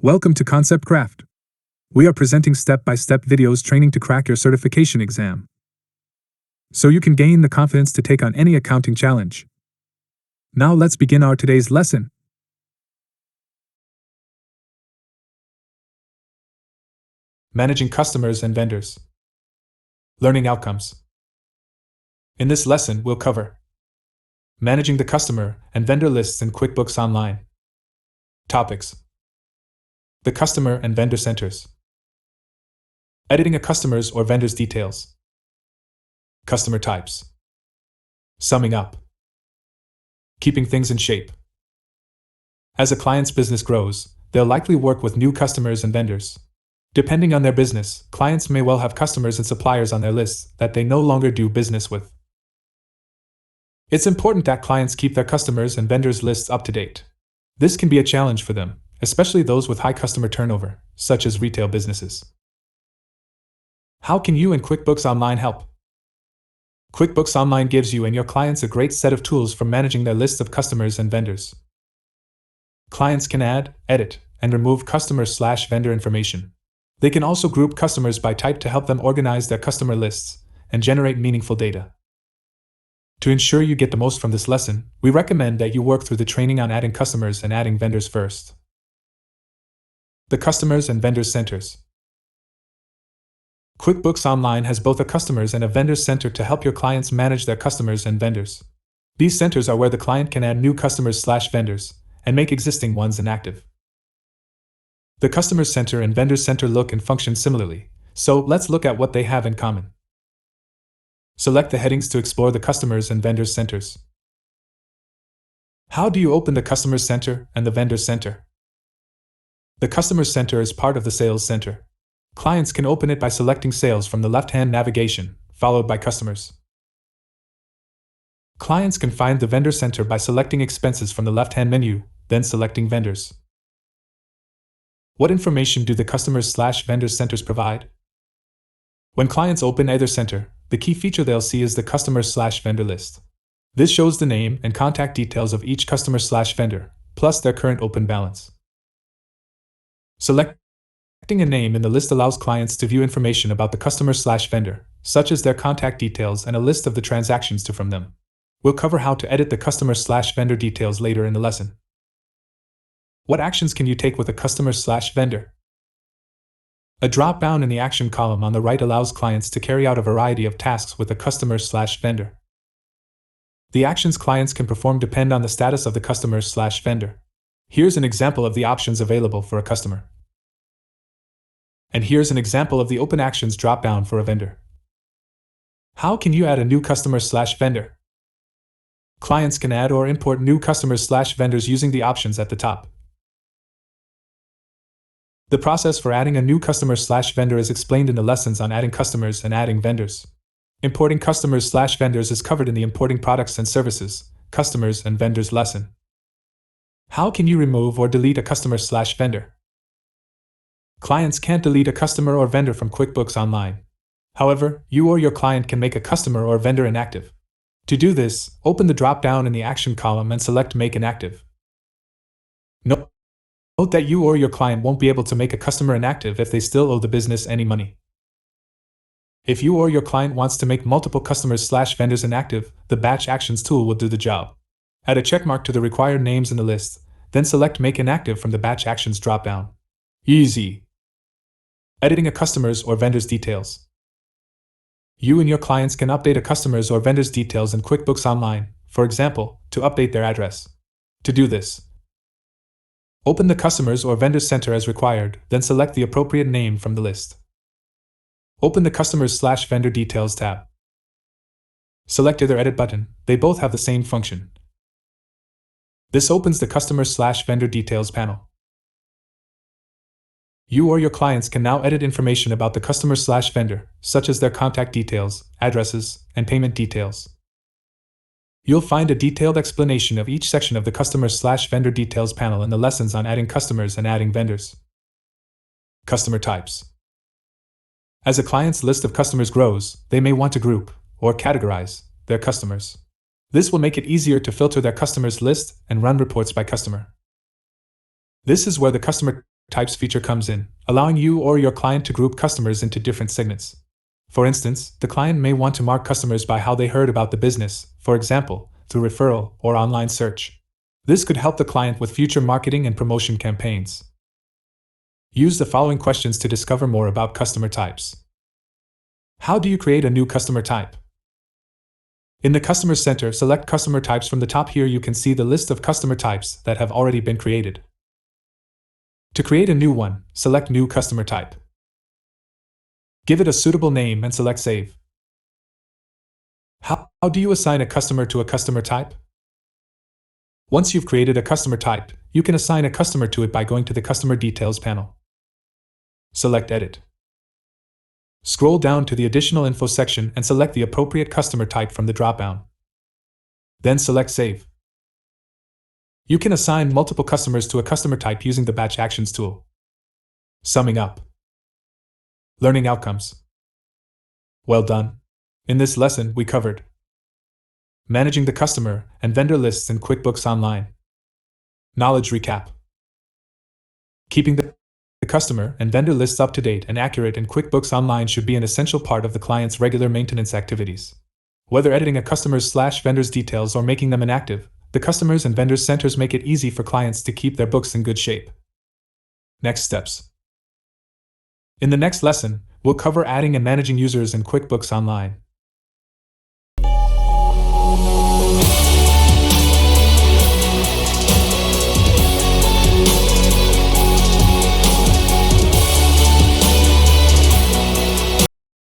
Welcome to Concept Craft. We are presenting step-by-step videos training to crack your certification exam, so you can gain the confidence to take on any accounting challenge. Now let's begin our today's lesson. Managing customers and vendors. Learning outcomes. In this lesson, we'll cover managing the customer and vendor lists in QuickBooks Online. Topics: the customer and vendor centers, editing a customer's or vendor's details, customer types, summing up, keeping things in shape. As a client's business grows, they'll likely work with new customers and vendors. Depending on their business, clients may well have customers and suppliers on their lists that they no longer do business with. It's important that clients keep their customers and vendors lists up to date. This can be a challenge for them, especially those with high customer turnover, such as retail businesses. How can you and QuickBooks Online help? QuickBooks Online gives you and your clients a great set of tools for managing their list of customers and vendors. Clients can add, edit, and remove customer/vendor information. They can also group customers by type to help them organize their customer lists and generate meaningful data. To ensure you get the most from this lesson, we recommend that you work through the training on adding customers and adding vendors first. The customers and vendors centers. QuickBooks Online has both a customers and a vendors center to help your clients manage their customers and vendors. These centers are where the client can add new customers/vendors and make existing ones inactive. The Customers Center and Vendors Center look and function similarly, so let's look at what they have in common. Select the headings to explore the Customers and Vendors Centers. How do you open the Customers Center and the Vendors Center? The Customers Center is part of the Sales Center. Clients can open it by selecting Sales from the left-hand navigation, followed by Customers. Clients can find the Vendor Center by selecting Expenses from the left-hand menu, then selecting Vendors. What information do the Customers/Vendors Centers provide? When clients open either center, the key feature they'll see is the Customers/Vendor list. This shows the name and contact details of each customer/vendor, plus their current open balance. Selecting a name in the list allows clients to view information about the customer/vendor, such as their contact details and a list of the transactions to from them. We'll cover how to edit the customer/vendor details later in the lesson. What actions can you take with a customer/vendor? A drop-down in the action column on the right allows clients to carry out a variety of tasks with a customer/vendor. The actions clients can perform depend on the status of the customer/vendor. Here's an example of the options available for a customer. And here's an example of the Open Actions drop-down for a vendor. How can you add a new customer/vendor? Clients can add or import new customers/vendors using the options at the top. The process for adding a new customer/vendor is explained in the lessons on adding customers and adding vendors. Importing customers/vendors is covered in the Importing Products and Services, Customers and Vendors lesson. How can you remove or delete a customer/vendor? Clients can't delete a customer or vendor from QuickBooks Online. However, you or your client can make a customer or vendor inactive. To do this, open the drop-down in the Action column and select Make Inactive. Note that you or your client won't be able to make a customer inactive if they still owe the business any money. If you or your client wants to make multiple customers/vendors inactive, the Batch Actions tool will do the job. Add a checkmark to the required names in the list, then select Make Inactive from the Batch Actions dropdown. Easy. Editing a customer's or vendor's details. You and your clients can update a customer's or vendor's details in QuickBooks Online, for example, to update their address. To do this, open the Customers or Vendors Center as required, then select the appropriate name from the list. Open the Customers/Vendor Details tab. Select either Edit button, they both have the same function. This opens the Customers/Vendor Details panel. You or your clients can now edit information about the customer/vendor, such as their contact details, addresses, and payment details. You'll find a detailed explanation of each section of the Customer/Vendor Details panel in the lessons on adding customers and adding vendors. Customer types. As a client's list of customers grows, they may want to group, or categorize, their customers. This will make it easier to filter their customers list and run reports by customer. This is where the Customer types feature comes in, allowing you or your client to group customers into different segments. For instance, the client may want to mark customers by how they heard about the business, for example, through referral or online search. This could help the client with future marketing and promotion campaigns. Use the following questions to discover more about customer types. How do you create a new customer type? In the Customer Center, select Customer Types from the top. Here you can see the list of customer types that have already been created. To create a new one, select New Customer Type. Give it a suitable name and select Save. How do you assign a customer to a customer type? Once you've created a customer type, you can assign a customer to it by going to the Customer Details panel. Select Edit. Scroll down to the Additional Info section and select the appropriate customer type from the drop-down. Then select Save. You can assign multiple customers to a customer type using the Batch Actions tool. Summing up. Learning outcomes. Well done. In this lesson, we covered managing the customer and vendor lists in QuickBooks Online. Knowledge recap. Keeping the customer and vendor lists up to date and accurate in QuickBooks Online should be an essential part of the client's regular maintenance activities. Whether editing a customer's/vendor's details or making them inactive, the Customers and Vendors Centers make it easy for clients to keep their books in good shape. Next steps. In the next lesson, we'll cover adding and managing users in QuickBooks Online.